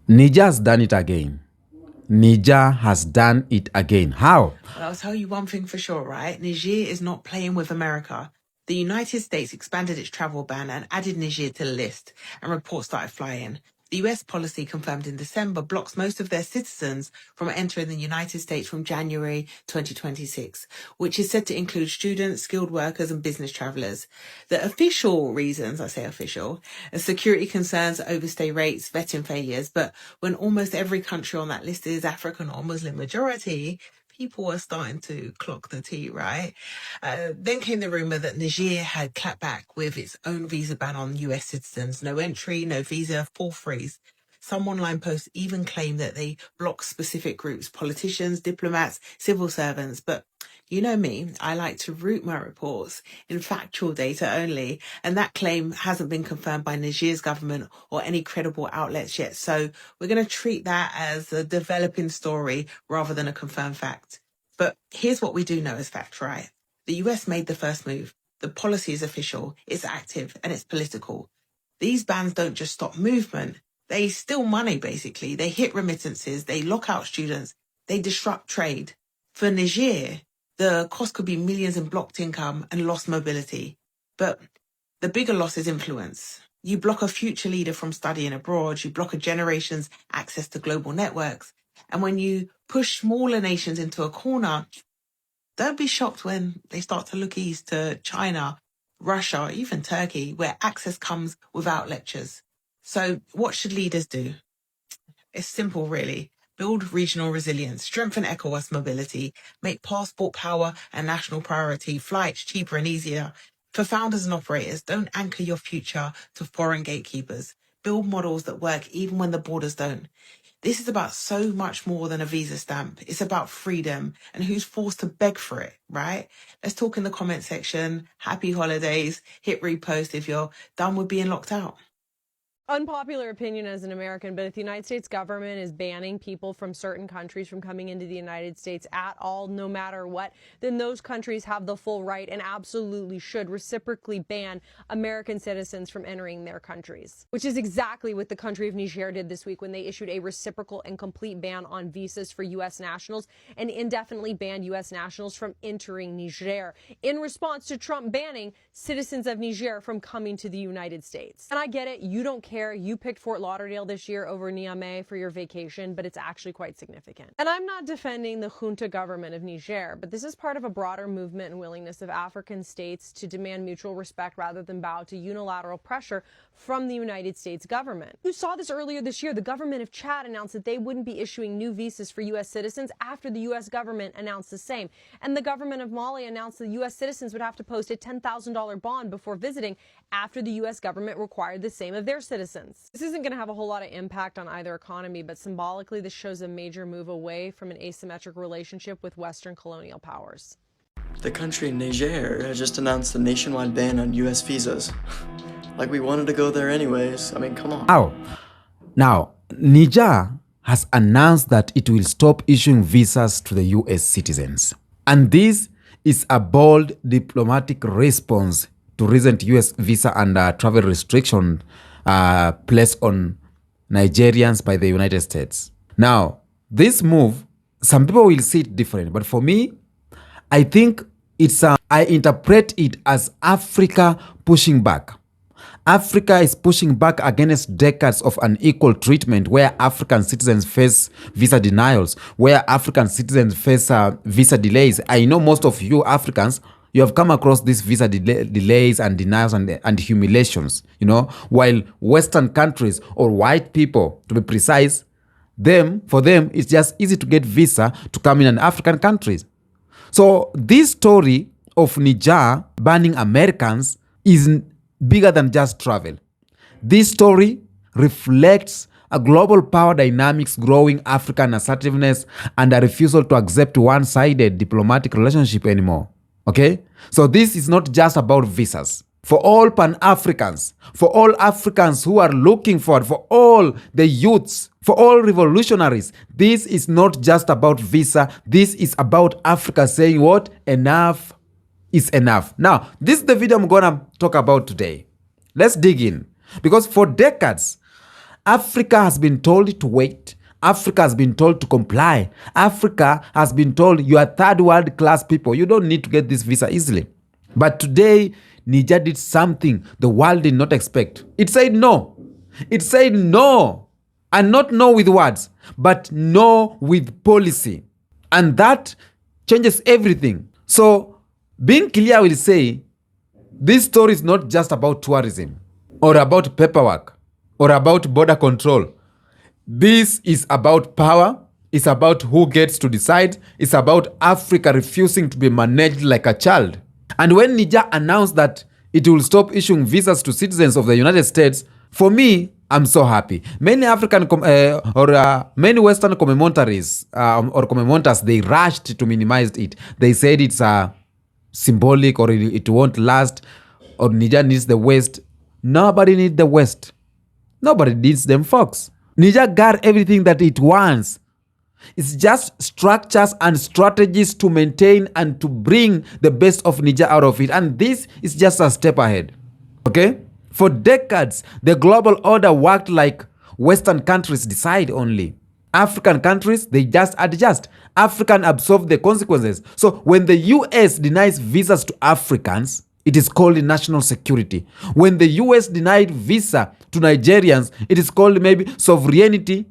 Niger has done it again. Niger has done it again. How? Well, I'll tell you one thing for sure, right? Niger is not playing with America. The United States expanded its travel ban and added Niger to the list, and reports started flying. The US policy confirmed in December blocks most of their citizens from entering the United States from January 2026, which is said to include students, skilled workers, and business travelers. The official reasons, I say official, are security concerns, overstay rates, vetting failures. But when almost every country on that list is African or Muslim majority, people were starting to clock the tea, right? Then came the rumor that Niger had clapped back with its own visa ban on US citizens. No entry, no visa, full freeze. Some online posts even claim that they block specific groups, politicians, diplomats, civil servants. But you know me, I like to root my reports in factual data only, and that claim hasn't been confirmed by Niger's government or any credible outlets yet. So we're going to treat that as a developing story rather than a confirmed fact. But here's what we do know as fact, right? The US made the first move. The policy is official, it's active, and it's political. These bans don't just stop movement. They steal money, basically. They hit remittances. They lock out students. They disrupt trade. For Niger, the cost could be millions in blocked income and lost mobility. But the bigger loss is influence. You block a future leader from studying abroad. You block a generation's access to global networks. And when you push smaller nations into a corner, don't be shocked when they start to look east to China, Russia, even Turkey, where access comes without lectures. So what should leaders do? It's simple, really. Build regional resilience, strengthen ECOWAS mobility, make passport power a national priority, flights cheaper and easier. For founders and operators, don't anchor your future to foreign gatekeepers. Build models that work even when the borders don't. This is about so much more than a visa stamp. It's about freedom and who's forced to beg for it, right? Let's talk in the comment section. Happy holidays. Hit repost if you're done with being locked out. Unpopular opinion as an American, but if the United States government is banning people from certain countries from coming into the United States at all, no matter what, then those countries have the full right and absolutely should reciprocally ban American citizens from entering their countries, which is exactly what the country of Niger did this week when they issued a reciprocal and complete ban on visas for U.S. nationals and indefinitely banned U.S. nationals from entering Niger in response to Trump banning citizens of Niger from coming to the United States. And I get it, you don't care. You picked Fort Lauderdale this year over Niamey for your vacation, but it's actually quite significant. And I'm not defending the junta government of Niger, but this is part of a broader movement and willingness of African states to demand mutual respect rather than bow to unilateral pressure from the United States government. You saw this earlier this year. The government of Chad announced that they wouldn't be issuing new visas for U.S. citizens after the U.S. government announced the same. And the government of Mali announced that U.S. citizens would have to post a $10,000 bond before visiting after the U.S. government required the same of their citizens. This isn't going to have a whole lot of impact on either economy, but symbolically this shows a major move away from an asymmetric relationship with Western colonial powers. The country Niger has just announced a nationwide ban on US visas. Like we wanted to go there anyways. I mean, come on. Now, Niger has announced that it will stop issuing visas to the US citizens. And this is a bold diplomatic response to recent US visa and travel restrictions placed on Nigerians by the United States. Now, this move, some people will see it different, but for me, I think I interpret it as Africa pushing back. Africa is pushing back against decades of unequal treatment where African citizens face visa denials, where African citizens face visa delays. I know most of you Africans, you have come across these visa delays and denials and humiliations, while Western countries or white people, to be precise, for them, it's just easy to get visa to come in African countries. So this story of Niger banning Americans is bigger than just travel. This story reflects a global power dynamics, growing African assertiveness, and a refusal to accept one-sided diplomatic relationship anymore. Okay? So this is not just about visas. For all Pan-Africans, for all Africans who are looking forward, for all the youths, for all revolutionaries, this is not just about visa. This is about Africa saying what? Enough is enough. Now, this is the video I'm going to talk about today. Let's dig in. Because for decades, Africa has been told to wait. Africa has been told to comply. Africa has been told you are third world class people. You don't need to get this visa easily. But today, Niger did something the world did not expect. It said no. It said no. And not no with words, but no with policy. And that changes everything. So, being clear will say, this story is not just about tourism or about paperwork or about border control. This is about power. It's about who gets to decide. It's about Africa refusing to be managed like a child. And when Niger announced that it will stop issuing visas to citizens of the United States, for me, I'm so happy. Many African many Western commentaries or commenters, they rushed to minimize it. They said it's symbolic or it won't last or Niger needs the West. Nobody needs the West. Nobody needs them folks. Niger got everything that it wants. It's just structures and strategies to maintain and to bring the best of Niger out of it. And this is just a step ahead. Okay? For decades, the global order worked like Western countries decide only. African countries, they just adjust. African absorb the consequences. So when the US denies visas to Africans, it is called national security. When the US denied visa to Nigerians, it is called maybe sovereignty.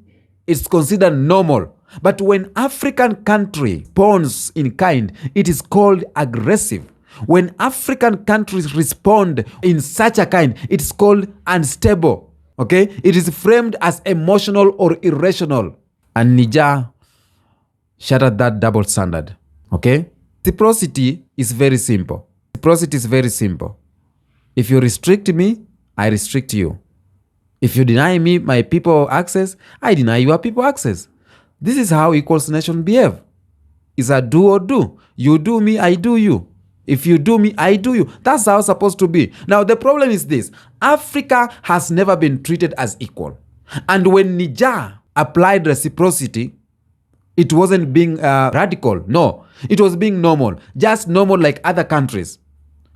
It's considered normal. But when African country pawns in kind, it is called aggressive. When African countries respond in such a kind, it's called unstable. Okay? It is framed as emotional or irrational. And Niger shattered that double standard. Okay? Reciprocity is very simple. Reciprocity is very simple. If you restrict me, I restrict you. If you deny me my people access, I deny your people access. This is how equal nations behave. It's a do or do. You do me, I do you. If you do me, I do you. That's how it's supposed to be. Now, the problem is this. Africa has never been treated as equal. And when Niger applied reciprocity, it wasn't being radical. No, it was being normal. Just normal like other countries.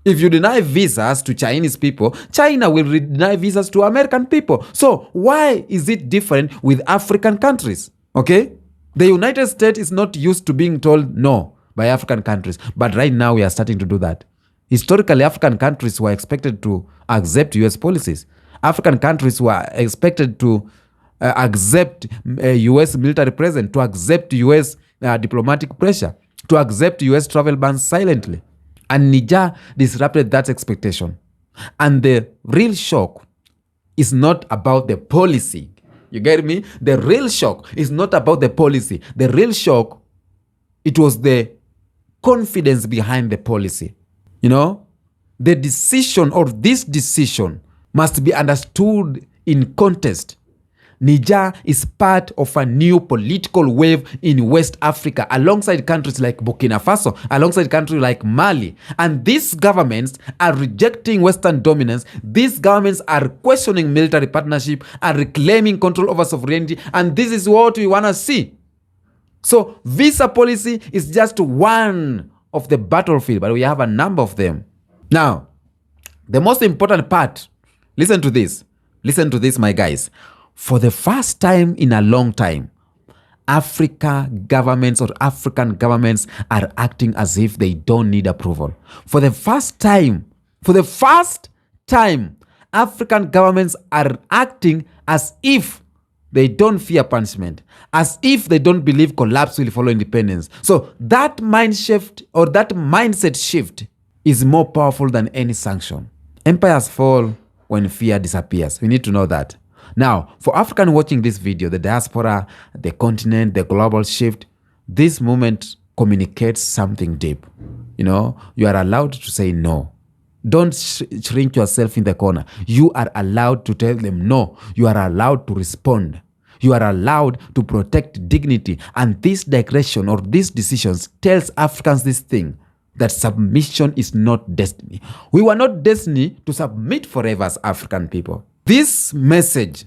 If you deny visas to Chinese people, China will deny visas to American people. So why is it different with African countries? Okay? The United States is not used to being told no by African countries. But right now we are starting to do that. Historically, African countries were expected to accept US policies. African countries were expected to accept US military presence, to accept US diplomatic pressure, to accept US travel bans silently. And Niger disrupted that expectation. And the real shock is not about the policy. You get me? The real shock is not about the policy. The real shock, it was the confidence behind the policy. You know, the decision or this decision must be understood in context. Niger is part of a new political wave in West Africa alongside countries like Burkina Faso, alongside countries like Mali. And these governments are rejecting Western dominance. These governments are questioning military partnership and reclaiming control over sovereignty. And this is what we want to see. So visa policy is just one of the battlefield, but we have a number of them. Now, the most important part, listen to this. Listen to this, my guys. For the first time in a long time, Africa governments or African governments are acting as if they don't need approval. For the first time, African governments are acting as if they don't fear punishment, as if they don't believe collapse will follow independence. So that mind shift or that mindset shift is more powerful than any sanction. Empires fall when fear disappears. We need to know that. Now, for African watching this video, the diaspora, the continent, the global shift, this moment communicates something deep. You know, you are allowed to say no. Don't shrink yourself in the corner. You are allowed to tell them no. You are allowed to respond. You are allowed to protect dignity. And this digression or these decisions tells Africans this thing, that submission is not destiny. We were not destined to submit forever as African people. This message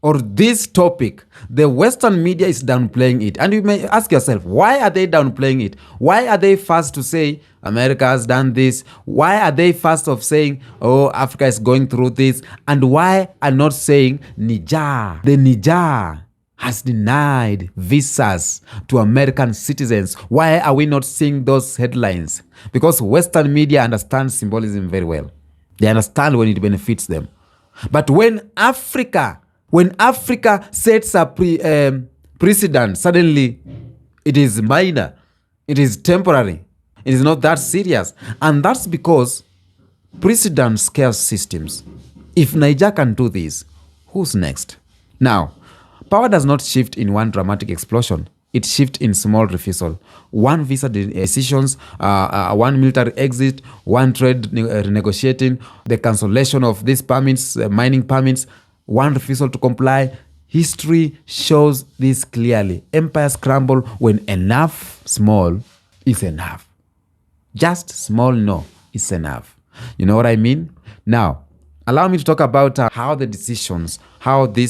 or this topic, the Western media is downplaying it. And you may ask yourself, why are they downplaying it? Why are they fast to say America has done this? Why are they fast of saying, oh, Africa is going through this? And why are not saying Niger? The Niger has denied visas to American citizens. Why are we not seeing those headlines? Because Western media understands symbolism very well. They understand when it benefits them. But when Africa sets a precedent, suddenly it is minor, it is temporary, it is not that serious. And that's because precedent scares systems. If Niger can do this, who's next? Now, power does not shift in one dramatic explosion. It shifts in small refusal. One visa decisions, one military exit, one trade renegotiating, the cancellation of these permits, mining permits, one refusal to comply. History shows this clearly. Empires crumble when enough small is enough. Just small no is enough. You know what I mean? Now, allow me to talk about how this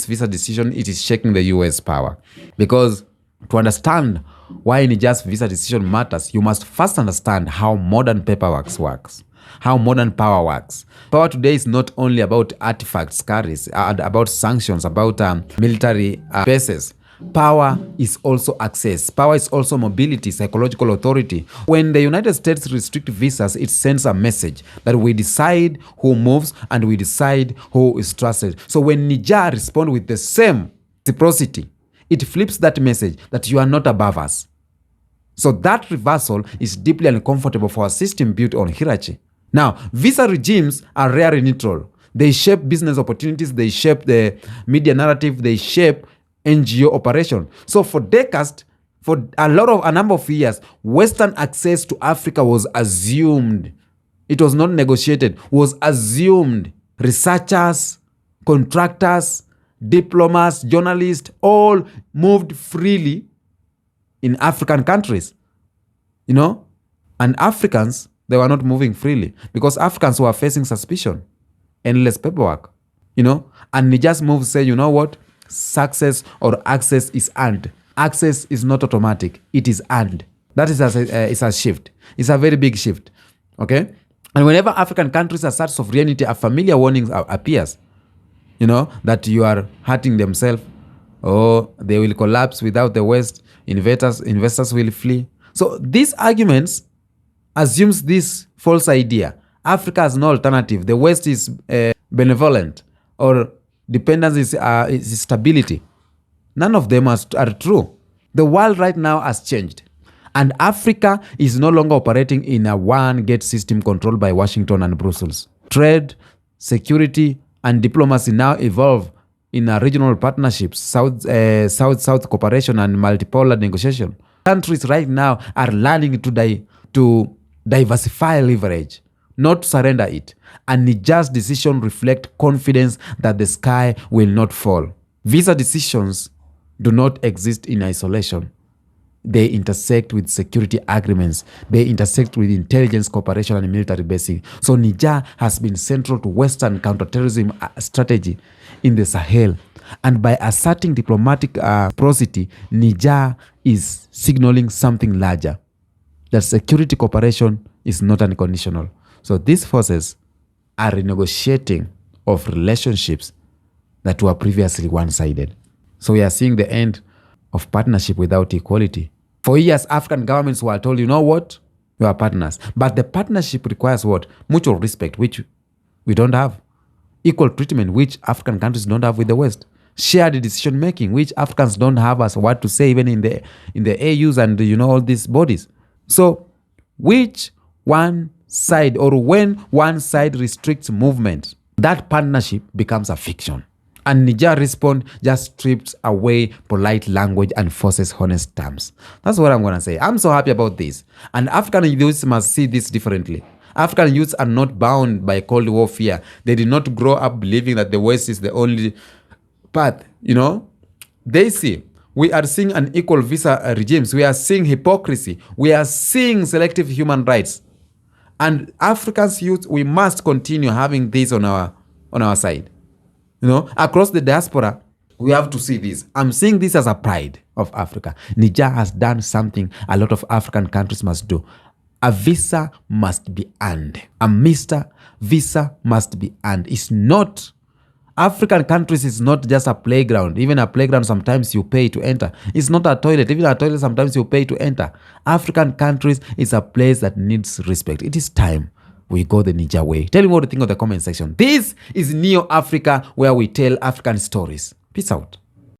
visa decision, it is shaking the US power. Because to understand why Niger's visa decision matters, you must first understand how modern paperwork works, how modern power works. Power today is not only about artifacts, carries, about sanctions, about military bases. Power is also access. Power is also mobility, psychological authority. When the United States restrict visas, it sends a message that we decide who moves and we decide who is trusted. So when Niger responds with the same reciprocity, it flips that message that you are not above us. So that reversal is deeply uncomfortable for a system built on hierarchy. Now, visa regimes are rarely neutral. They shape business opportunities, they shape the media narrative, they shape NGO operation. So for decades, for a number of years, Western access to Africa was assumed. It was not negotiated, was assumed. Researchers, contractors, diplomats, journalists, all moved freely in African countries, and Africans, they were not moving freely because Africans were facing suspicion, endless paperwork, and Niger's move say, you know what, success or access is earned. Access is not automatic, it is earned. That is a shift. It's a very big shift, okay? And whenever African countries are such sovereignty, a familiar warning appears, that you are hurting themselves, or they will collapse without the West, investors will flee. So these arguments assumes this false idea. Africa has no alternative. The West is benevolent, or dependence is stability. None of them are true. The world right now has changed. And Africa is no longer operating in a one-gate system controlled by Washington and Brussels. Trade, security, and diplomacy now evolve in a regional partnerships, South cooperation and multipolar negotiation. Countries right now are learning to diversify leverage, not surrender it. And Niger's decision reflect confidence that the sky will not fall. Visa decisions do not exist in isolation. They intersect with security agreements. They intersect with intelligence cooperation and military basing. So Niger has been central to Western counterterrorism strategy in the Sahel. And by asserting diplomatic reciprocity, Niger is signaling something larger, that security cooperation is not unconditional. So these forces are renegotiating of relationships that were previously one-sided. So we are seeing the end of partnership without equality. For years, African governments were told, you know what, you are partners. But the partnership requires what? Mutual respect, which we don't have. Equal treatment, which African countries don't have with the West. Shared decision-making, which Africans don't have as what to say even in the AUs and all these bodies. So which one side, or when one side restricts movement, that partnership becomes a fiction. And Niger response just strips away polite language and forces honest terms. That's what I'm going to say. I'm so happy about this. And African youths must see this differently. African youths are not bound by Cold War fear. They did not grow up believing that the West is the only path. They see, we are seeing unequal visa regimes. We are seeing hypocrisy. We are seeing selective human rights. And Africans youth, we must continue having this on our side. Across the diaspora, We have to see this. I'm seeing this as a pride of Africa. Niger has done something a lot of African countries must do. A visa must be earned. A Mr. Visa must be earned. It's not, African countries is not just a playground. Even a playground, sometimes you pay to enter. It's not a toilet. Even a toilet, sometimes you pay to enter. African countries is a place that needs respect. It is time we go the Niger way. Tell me what you think in the comment section. This is Neo Africa, where we tell African stories. Peace out.